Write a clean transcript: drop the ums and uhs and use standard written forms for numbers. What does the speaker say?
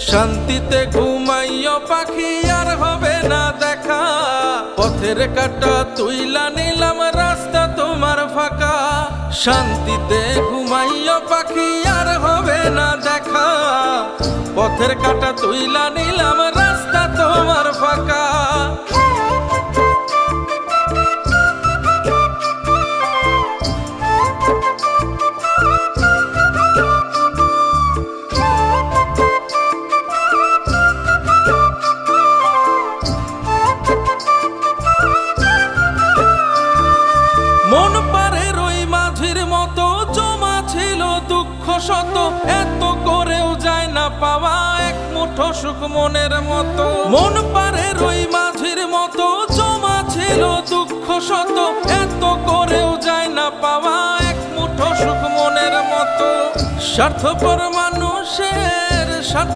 শান্তিতে ঘুমাইও পাখি আর হবে না দেখা, পথের কাঁটা তুইলা নিলাম রাস্তা তোমার ফাঁকা। শান্তিতে ঘুমাইও পাখি আর হবে না দেখা, পথের কাঁটা তুইলা নিলাম রাস্তা তোমার ফাঁকা। মন পারের ওই মাঝির মতো জমা ছিল দুঃখ শত, এত করেও যায় না পাওয়া এক মুঠো সুখ মনের মতো। মন পারের ওই মাঝির মতো জমা ছিল দুঃখ শত, এত করেও যায় না পাওয়া এক মুঠো সুখ মনের মতো। স্বার্থপর মানুষের